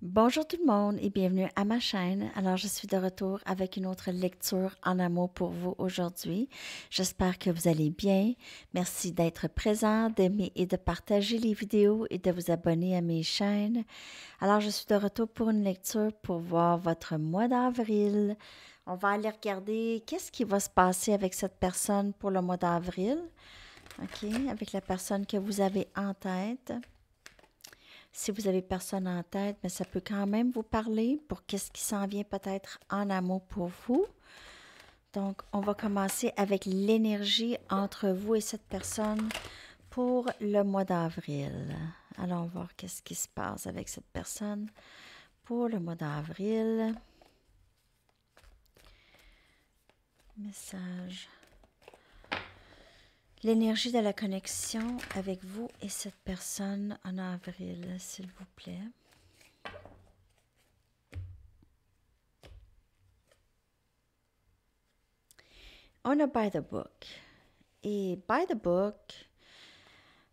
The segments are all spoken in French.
Bonjour tout le monde et bienvenue à ma chaîne. Alors, je suis de retour avec une autre lecture en amour pour vous aujourd'hui. J'espère que vous allez bien. Merci d'être présent, d'aimer et de partager les vidéos et de vous abonner à mes chaînes. Alors, je suis de retour pour une lecture pour voir votre mois d'avril. On va aller regarder qu'est-ce qui va se passer avec cette personne pour le mois d'avril. OK, avec la personne que vous avez en tête. Si vous avez personne en tête, mais ça peut quand même vous parler pour qu'est-ce qui s'en vient peut-être en amour pour vous. Donc, on va commencer avec l'énergie entre vous et cette personne pour le mois d'avril. Allons voir qu'est-ce qui se passe avec cette personne pour le mois d'avril. Message. L'énergie de la connexion avec vous et cette personne en avril, s'il vous plaît. On a By the Book. Et By the Book,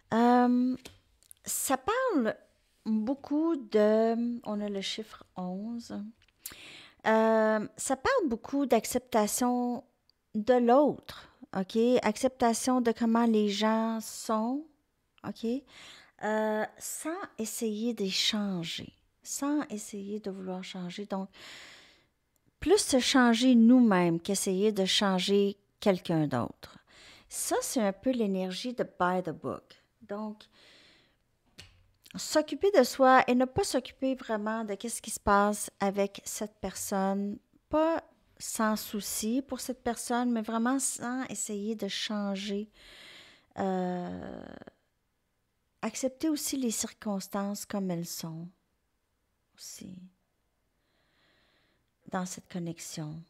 ça parle beaucoup de... On a le chiffre 11. Ça parle beaucoup d'acceptation de l'autre, OK? Acceptation de comment les gens sont, OK? Sans essayer de changer, sans essayer de vouloir changer. Donc, plus se changer nous-mêmes qu'essayer de changer quelqu'un d'autre. Ça, c'est un peu l'énergie de By the Book. Donc, s'occuper de soi et ne pas s'occuper vraiment de qu'est-ce qui se passe avec cette personne, pas sans souci pour cette personne, mais vraiment sans essayer de changer. Accepter aussi les circonstances comme elles sont, aussi, dans cette connexion,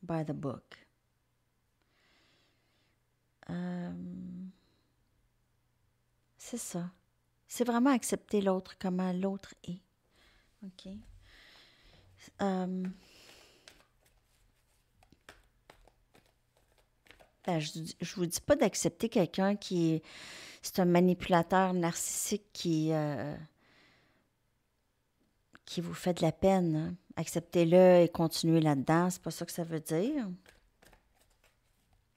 by the book. C'est ça. C'est vraiment accepter l'autre, comment l'autre est. OK? Je vous dis pas d'accepter quelqu'un qui c'est un manipulateur narcissique qui vous fait de la peine. Hein. Acceptez-le et continuez là-dedans. C'est pas ça que ça veut dire.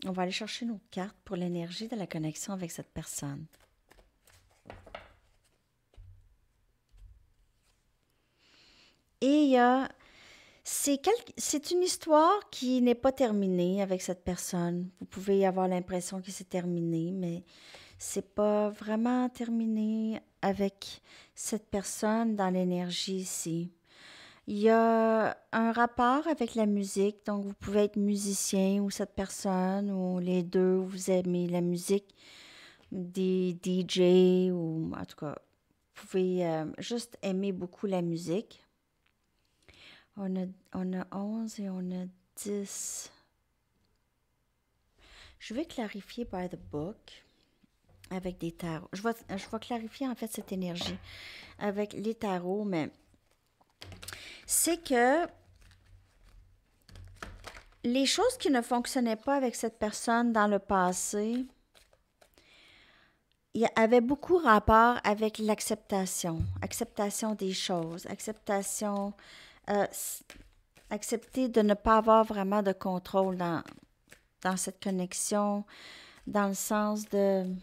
On va aller chercher nos cartes pour l'énergie de la connexion avec cette personne. Et il y a... C'est une histoire qui n'est pas terminée avec cette personne. Vous pouvez avoir l'impression que c'est terminé, mais c'est pas vraiment terminé avec cette personne dans l'énergie ici. Il y a un rapport avec la musique, donc vous pouvez être musicien ou cette personne, ou les deux, vous aimez la musique, des DJ, ou en tout cas, vous pouvez juste aimer beaucoup la musique. On a 11 et on a 10. Je vais clarifier by the book avec des tarots. Je vais clarifier en fait cette énergie avec les tarots, mais c'est que les choses qui ne fonctionnaient pas avec cette personne dans le passé, il y avait beaucoup rapport avec l'acceptation, acceptation des choses, accepter de ne pas avoir vraiment de contrôle dans cette connexion, dans le sens de...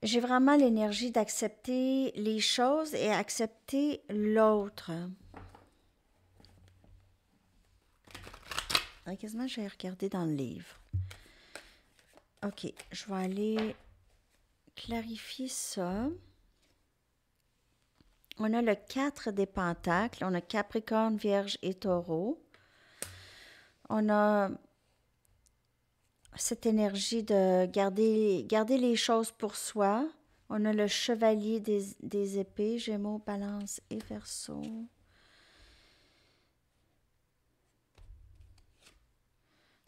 J'ai vraiment l'énergie d'accepter les choses et accepter l'autre. Quasiment, je vais regarder dans le livre. OK, je vais aller clarifier ça. On a le 4 des pentacles. On a Capricorne, Vierge et Taureau. On a cette énergie de garder les choses pour soi. On a le Chevalier des épées, Gémeaux, Balance et Verseau.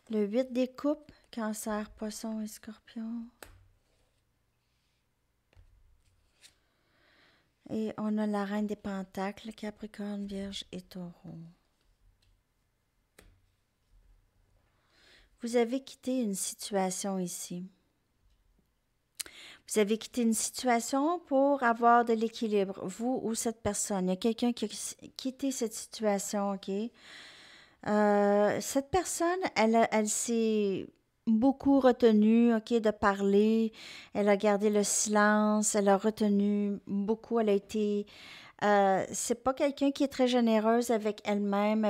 Le 8 des coupes, Cancer, Poisson et Scorpion. Et on a la Reine des Pentacles, Capricorne, Vierge et Taureau. Vous avez quitté une situation ici. Vous avez quitté une situation pour avoir de l'équilibre, vous ou cette personne. Il y a quelqu'un qui a quitté cette situation, OK? Cette personne, elle s'est beaucoup retenue, OK, de parler. Elle a gardé le silence, elle a retenu beaucoup, elle a été... c'est pas quelqu'un qui est très généreuse avec elle-même,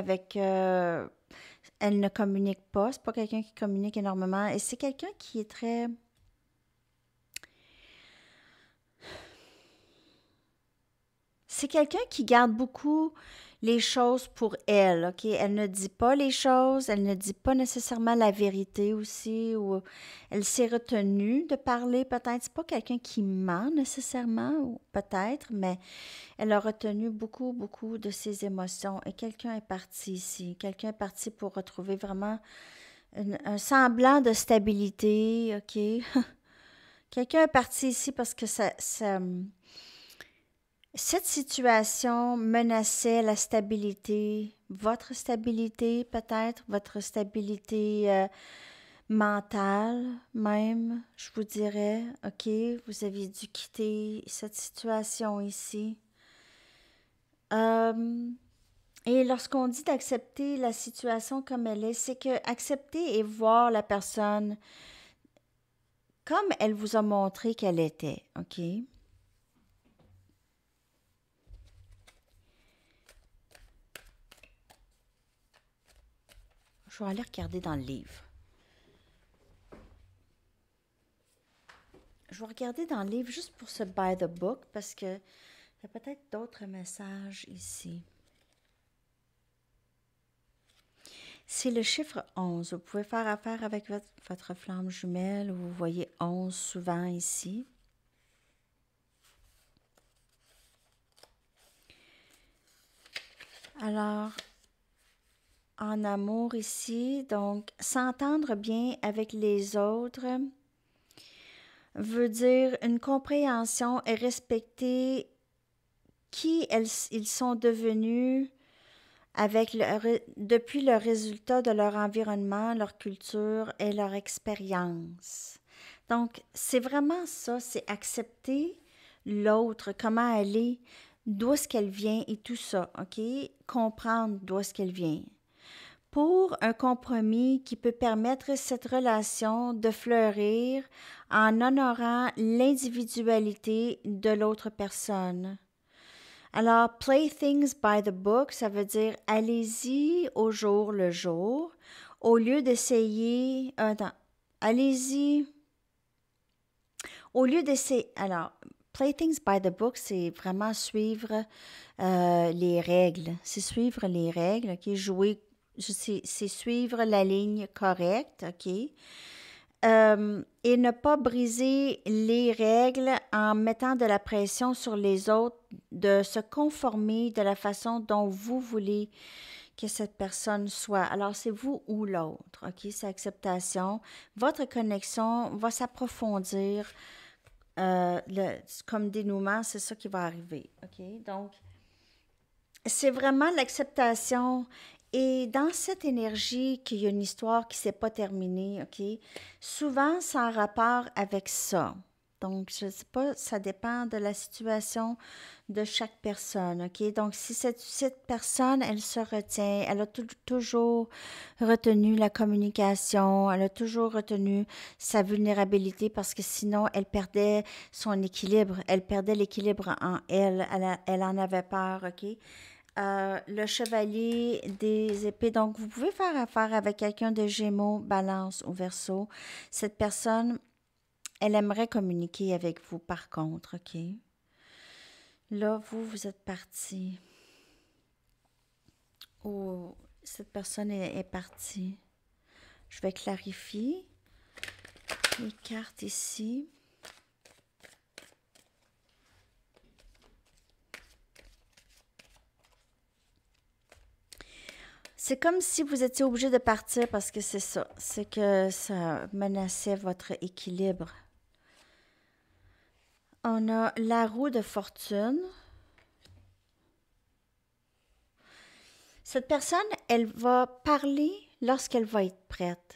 elle ne communique pas, c'est pas quelqu'un qui communique énormément, et c'est quelqu'un qui est très... C'est quelqu'un qui garde beaucoup les choses pour elle, OK? Elle ne dit pas les choses, elle ne dit pas nécessairement la vérité aussi, ou elle s'est retenue de parler peut-être. C'est pas quelqu'un qui ment nécessairement, ou peut-être, mais elle a retenu beaucoup, beaucoup de ses émotions. Et quelqu'un est parti ici. Quelqu'un est parti pour retrouver vraiment un semblant de stabilité, OK? Quelqu'un est parti ici parce que cette situation menaçait la stabilité, votre stabilité peut-être, votre stabilité mentale même, je vous dirais. OK, vous aviez dû quitter cette situation ici. Et lorsqu'on dit d'accepter la situation comme elle est, c'est que accepter et voir la personne comme elle vous a montré qu'elle était. OK? Je vais aller regarder dans le livre. Je vais regarder dans le livre juste pour ce by the book parce que il y a peut-être d'autres messages ici. C'est le chiffre 11. Vous pouvez faire affaire avec votre flamme jumelle. Vous voyez 11 souvent ici. Alors, en amour ici, donc s'entendre bien avec les autres veut dire une compréhension et respecter qui ils sont devenus depuis le résultat de leur environnement, leur culture et leur expérience. Donc, c'est vraiment ça, c'est accepter l'autre, comment elle est, d'où est-ce qu'elle vient et tout ça, OK? Comprendre d'où est-ce qu'elle vient. Pour un compromis qui peut permettre cette relation de fleurir en honorant l'individualité de l'autre personne. Alors, play things by the book, ça veut dire allez-y au jour le jour, au lieu d'essayer... allez-y... Au lieu d'essayer... Alors, play things by the book, c'est vraiment suivre les règles. C'est suivre les règles, OK? Jouer, c'est suivre la ligne correcte, OK? Et ne pas briser les règles en mettant de la pression sur les autres de se conformer de la façon dont vous voulez que cette personne soit. Alors, c'est vous ou l'autre, OK? C'est acceptation. Votre connexion va s'approfondir. Comme dénouement, c'est ça qui va arriver, OK? Donc, c'est vraiment l'acceptation. Et dans cette énergie qu'il y a une histoire qui ne s'est pas terminée, OK? Souvent, c'est en rapport avec ça. Donc, je ne sais pas, ça dépend de la situation de chaque personne, OK? Donc, si cette personne, elle se retient, elle a toujours retenu la communication, elle a toujours retenu sa vulnérabilité parce que sinon, elle perdait son équilibre, elle perdait l'équilibre en elle, elle en avait peur, OK? Le chevalier des épées. Donc, vous pouvez faire affaire avec quelqu'un de Gémeaux, Balance ou Verseau. Cette personne, elle aimerait communiquer avec vous par contre, OK? Là, vous êtes parti. Oh, cette personne est partie. Je vais clarifier les cartes ici. C'est comme si vous étiez obligé de partir parce que c'est ça. C'est que ça menaçait votre équilibre. On a la roue de fortune. Cette personne, elle va parler lorsqu'elle va être prête.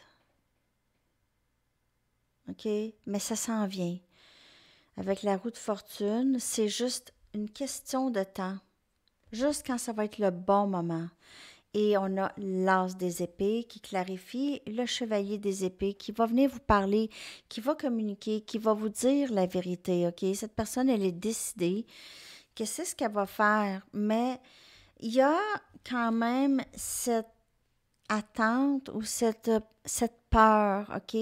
OK? Mais ça s'en vient. Avec la roue de fortune, c'est juste une question de temps. Juste quand ça va être le bon moment. Et on a l'as des épées qui clarifie, le chevalier des épées qui va venir vous parler, qui va communiquer, qui va vous dire la vérité, OK? Cette personne, elle est décidée que c'est ce qu'elle va faire, mais il y a quand même cette attente ou cette peur, OK?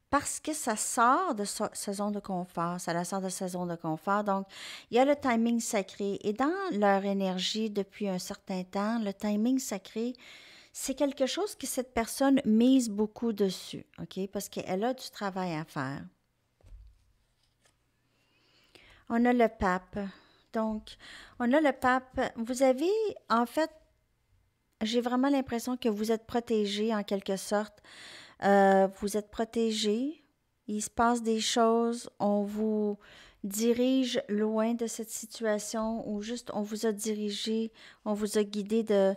Parce que ça sort de sa zone de confort, ça la sort de sa zone de confort. Donc, il y a le timing sacré. Et dans leur énergie depuis un certain temps, le timing sacré, c'est quelque chose que cette personne mise beaucoup dessus, OK? Parce qu'elle a du travail à faire. On a le pape. Donc, on a le pape. Vous avez, en fait, j'ai vraiment l'impression que vous êtes protégé en quelque sorte. Vous êtes protégé. Il se passe des choses. On vous dirige loin de cette situation ou juste on vous a dirigé, on vous a guidé de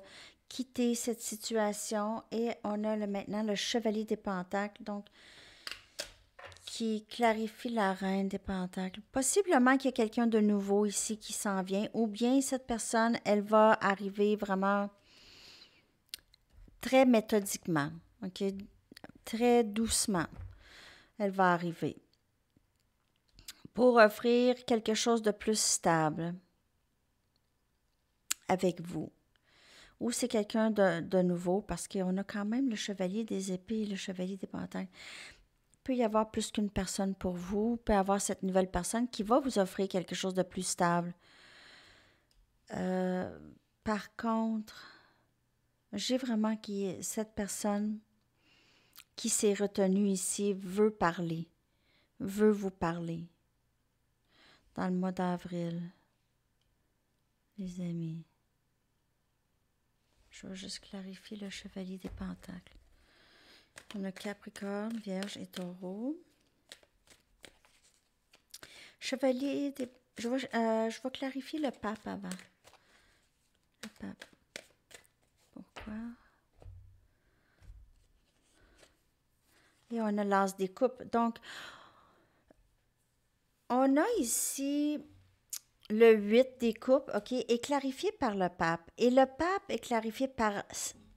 quitter cette situation. Et on a maintenant le chevalier des pentacles. Donc, qui clarifie la reine des pentacles. Possiblement qu'il y a quelqu'un de nouveau ici qui s'en vient, ou bien cette personne, elle va arriver vraiment très méthodiquement, ok? Très doucement, elle va arriver pour offrir quelque chose de plus stable avec vous. Ou c'est quelqu'un de nouveau, parce qu'on a quand même le chevalier des épées et le chevalier des pentacles. Il peut y avoir plus qu'une personne pour vous. Il peut y avoir cette nouvelle personne qui va vous offrir quelque chose de plus stable. Par contre, j'ai vraiment que cette personne qui s'est retenue ici veut parler, veut vous parler. Dans le mois d'avril, les amis. Je vais juste clarifier le chevalier des pentacles. On a Capricorne, Vierge et Taureau. Chevalier des... je vais clarifier le pape avant. Le pape. Pourquoi? Et on a l'as des coupes. Donc, on a ici le 8 des coupes, OK, est clarifié par le pape. Et le pape est clarifié par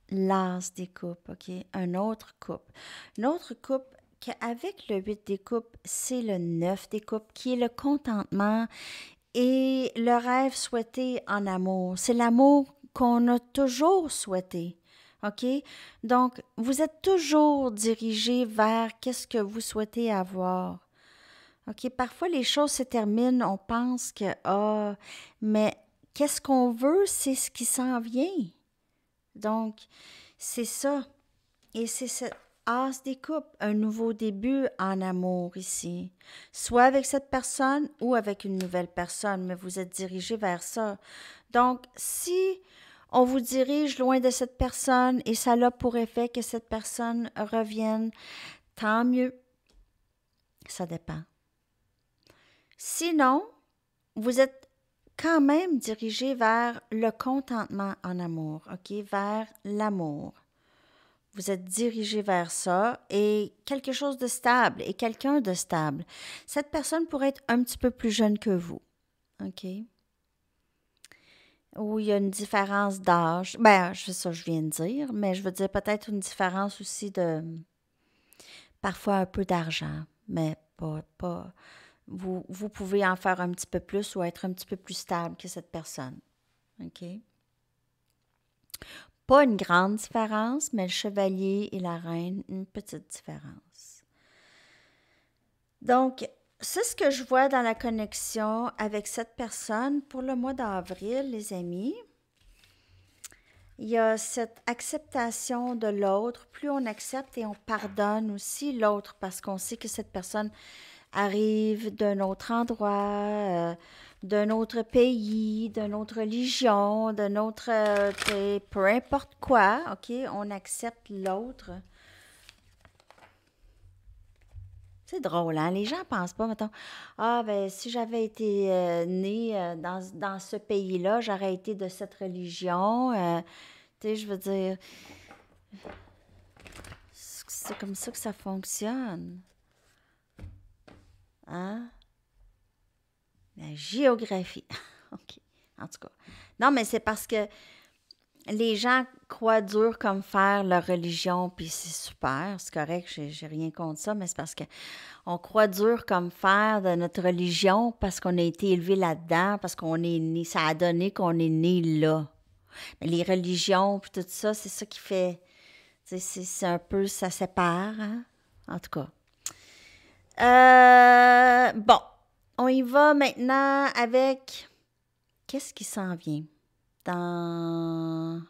l'as des coupes, OK, un autre coupe. Une autre coupe qu'avec le 8 des coupes, c'est le 9 des coupes, qui est le contentement et le rêve souhaité en amour. C'est l'amour qu'on a toujours souhaité. OK? Donc, vous êtes toujours dirigé vers qu'est-ce que vous souhaitez avoir. OK? Parfois, les choses se terminent, on pense que, mais qu'est-ce qu'on veut, c'est ce qui s'en vient. Donc, c'est ça. Et c'est cette as des coupes, un nouveau début en amour ici. Soit avec cette personne ou avec une nouvelle personne, mais vous êtes dirigé vers ça. Donc, si on vous dirige loin de cette personne et ça a pour effet que cette personne revienne, tant mieux. Ça dépend. Sinon, vous êtes quand même dirigé vers le contentement en amour, OK? Vers l'amour. Vous êtes dirigé vers ça et quelque chose de stable et quelqu'un de stable. Cette personne pourrait être un petit peu plus jeune que vous, OK? Ou il y a une différence d'âge. Ben, c'est ça que je viens de dire, mais je veux dire peut-être une différence aussi de parfois un peu d'argent, mais pas vous pouvez en faire un petit peu plus ou être un petit peu plus stable que cette personne. OK? Pas une grande différence, mais le chevalier et la reine, une petite différence. Donc, c'est ce que je vois dans la connexion avec cette personne pour le mois d'avril, les amis. Il y a cette acceptation de l'autre. Plus on accepte et on pardonne aussi l'autre parce qu'on sait que cette personne arrive d'un autre endroit, d'un autre pays, d'une autre religion, d'un autre, peu importe quoi, OK? On accepte l'autre. C'est drôle, hein? Les gens pensent pas, mettons, ah, ben, si j'avais été née dans ce pays-là, j'aurais été de cette religion. Tu sais, je veux dire, c'est comme ça que ça fonctionne. Hein? La géographie. OK. En tout cas. Non, mais c'est parce que les gens croient dur comme fer leur religion, puis c'est super, c'est correct, j'ai rien contre ça, mais c'est parce que on croit dur comme fer de notre religion parce qu'on a été élevé là-dedans, parce qu'on est né, ça a donné qu'on est né là. Mais les religions, puis tout ça, c'est ça qui fait, tu sais, c'est un peu, ça sépare, hein? En tout cas. Bon, on y va maintenant avec, qu'est-ce qui s'en vient? Dans...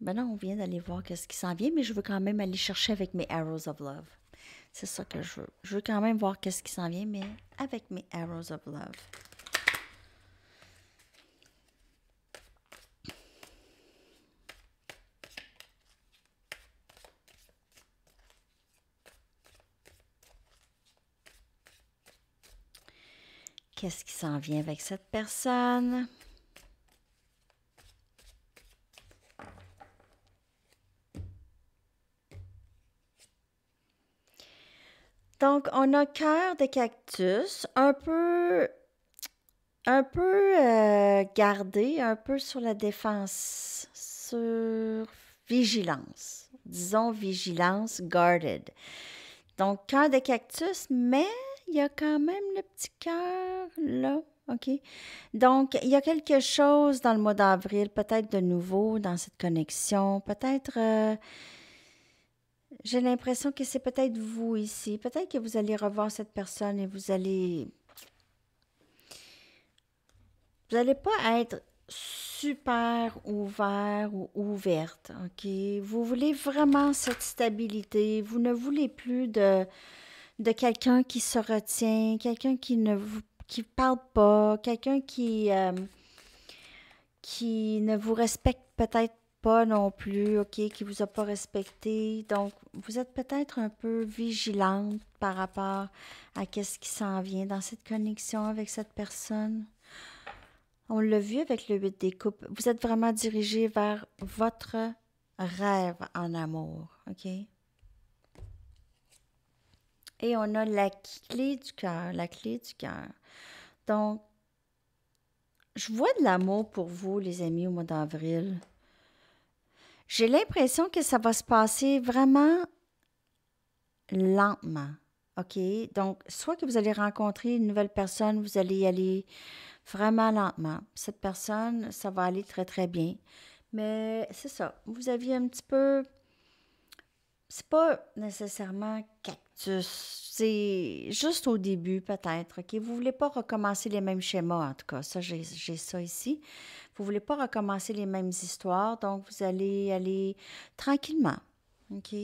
Ben non, on vient d'aller voir qu'est-ce qui s'en vient, mais je veux quand même aller chercher avec mes Arrows of Love. C'est ça que je veux. Je veux quand même voir qu'est-ce qui s'en vient, mais avec mes Arrows of Love. Qu'est-ce qui s'en vient avec cette personne? Donc, on a cœur de cactus, un peu gardé, un peu sur la défense, sur vigilance. Disons vigilance, guarded. Donc, cœur de cactus, mais il y a quand même le petit cœur là, OK? Donc, il y a quelque chose dans le mois d'avril, peut-être de nouveau dans cette connexion, peut-être... j'ai l'impression que c'est peut-être vous ici. Peut-être que vous allez revoir cette personne et vous allez... Vous n'allez pas être super ouvert ou ouverte, OK? Vous voulez vraiment cette stabilité. Vous ne voulez plus de quelqu'un qui se retient, quelqu'un qui ne vous qui parle pas, quelqu'un qui ne vous respecte peut-être pas non plus, OK, qui vous a pas respecté. Donc, vous êtes peut-être un peu vigilante par rapport à qu'est-ce qui s'en vient dans cette connexion avec cette personne. On l'a vu avec le 8 des coupes. Vous êtes vraiment dirigé vers votre rêve en amour, OK? Et on a la clé du cœur, la clé du cœur. Donc, je vois de l'amour pour vous, les amis, au mois d'avril. J'ai l'impression que ça va se passer vraiment lentement, OK? Donc, soit que vous allez rencontrer une nouvelle personne, vous allez y aller vraiment lentement. Cette personne, ça va aller très, très bien. Mais c'est ça, vous aviez un petit peu... C'est pas nécessairement cactus, c'est juste au début peut-être, OK? Vous voulez pas recommencer les mêmes schémas, en tout cas, ça, j'ai ça ici. Vous voulez pas recommencer les mêmes histoires, donc vous allez aller tranquillement, OK?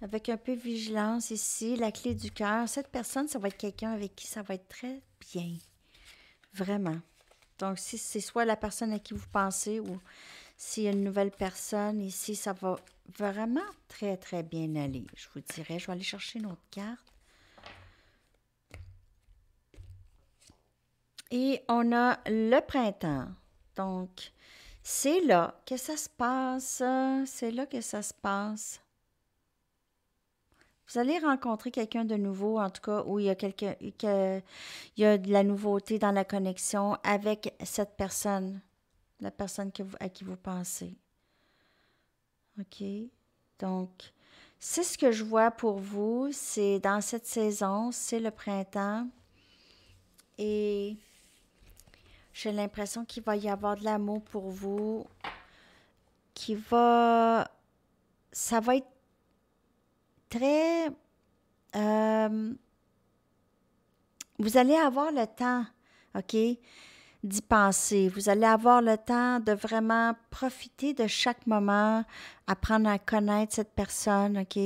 Avec un peu de vigilance ici, la clé du cœur. Cette personne, ça va être quelqu'un avec qui ça va être très bien, vraiment. Donc, si c'est soit la personne à qui vous pensez ou s'il y a une nouvelle personne ici, ça va vraiment très, très bien aller, je vous dirais. Je vais aller chercher une autre carte. Et on a le printemps. Donc, c'est là que ça se passe. C'est là que ça se passe. Vous allez rencontrer quelqu'un de nouveau, en tout cas, où il y a il y a de la nouveauté dans la connexion avec cette personne, la personne à qui vous pensez. OK? Donc, c'est ce que je vois pour vous. C'est dans cette saison, c'est le printemps. Et j'ai l'impression qu'il va y avoir de l'amour pour vous. Ça va être très... vous allez avoir le temps, OK, d'y penser. Vous allez avoir le temps de vraiment profiter de chaque moment, apprendre à connaître cette personne, OK?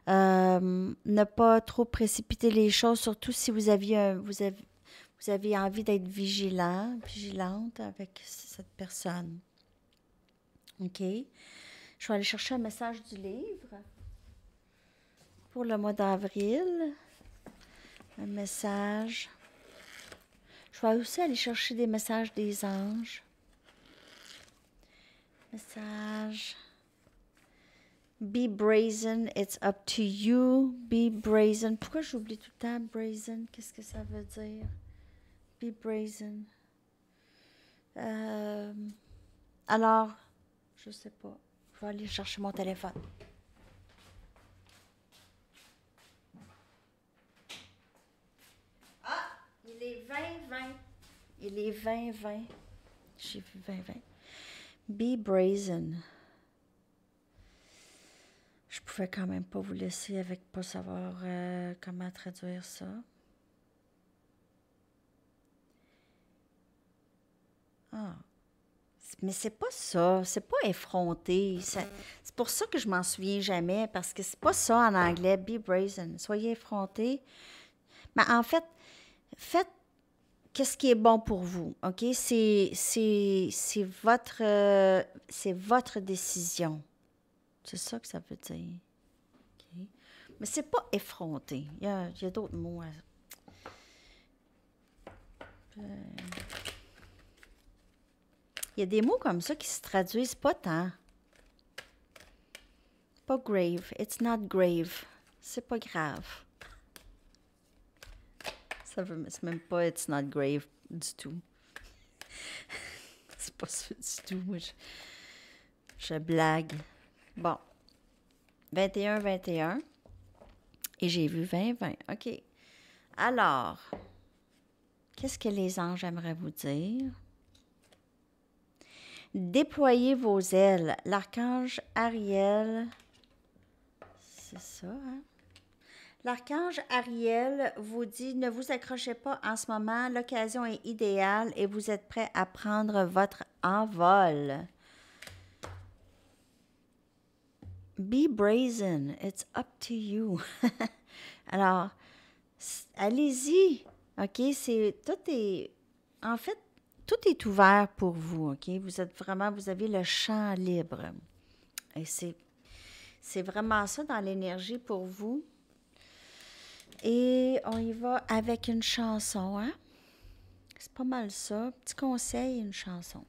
Ne pas trop précipiter les choses, surtout si vous avez envie d'être vigilante avec cette personne. OK? Je vais aller chercher un message du livre pour le mois d'avril. Un message. Je vais aussi aller chercher des messages des anges. Message Be brazen, it's up to you. Be brazen. Pourquoi j'oublie tout le temps brazen? Qu'est-ce que ça veut dire? Be brazen. Alors, je sais pas. Je vais aller chercher mon téléphone. Ah, il est 20-20. Il est 20-20. J'ai vu 20-20. Be brazen. Je pouvais quand même pas vous laisser avec pas savoir comment traduire ça. Ah. Mais c'est pas ça, c'est pas effronté. C'est pour ça que je m'en souviens jamais, parce que c'est pas ça en anglais, be brazen. Soyez effronté. Mais en fait, faites qu'est-ce qui est bon pour vous, OK? C'est votre décision. C'est ça que ça veut dire. Okay. Mais c'est pas effronté. Il y a d'autres mots. Il y a des mots comme ça qui se traduisent pas tant. Pas grave. It's not grave. C'est pas grave. Ça veut c'est même pas it's not grave du tout. C'est pas ça du tout. Moi, je blague. Bon. 21-21. Et j'ai vu 20-20. OK. Alors, qu'est-ce que les anges aimeraient vous dire? Déployez vos ailes. L'archange Ariel, c'est ça, hein? L'archange Ariel vous dit, ne vous accrochez pas en ce moment, l'occasion est idéale et vous êtes prêt à prendre votre envol. Be brazen, it's up to you. Alors, allez-y, OK? En fait, tout est ouvert pour vous, OK? Vous avez le champ libre. Et c'est vraiment ça dans l'énergie pour vous. Et on y va avec une chanson, hein? C'est pas mal ça. Petit conseil, une chanson.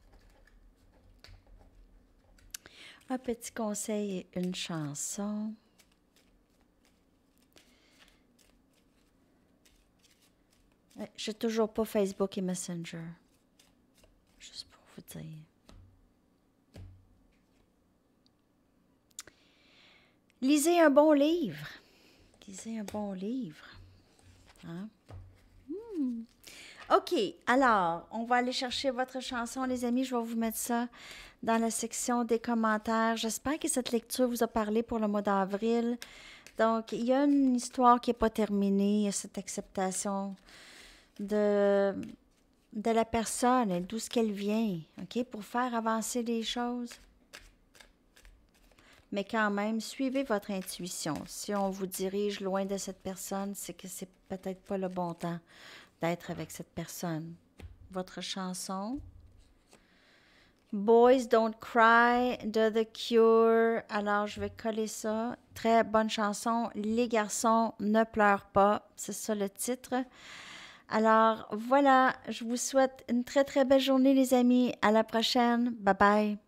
Un petit conseil et une chanson. J'ai toujours pas Facebook et Messenger. Juste pour vous dire. Lisez un bon livre. Lisez un bon livre. Hein? OK, alors, on va aller chercher votre chanson, les amis. Je vais vous mettre ça dans la section des commentaires. J'espère que cette lecture vous a parlé pour le mois d'avril. Donc, il y a une histoire qui n'est pas terminée. Il y a cette acceptation de la personne et d'où ce qu'elle vient, OK, pour faire avancer les choses. Mais quand même, suivez votre intuition. Si on vous dirige loin de cette personne, c'est que c'est peut-être pas le bon temps d'être avec cette personne. Votre chanson. Boys Don't Cry de The Cure. Alors, je vais coller ça. Très bonne chanson. Les garçons ne pleurent pas. C'est ça le titre. Alors, voilà. Je vous souhaite une très, très belle journée, les amis. À la prochaine. Bye bye.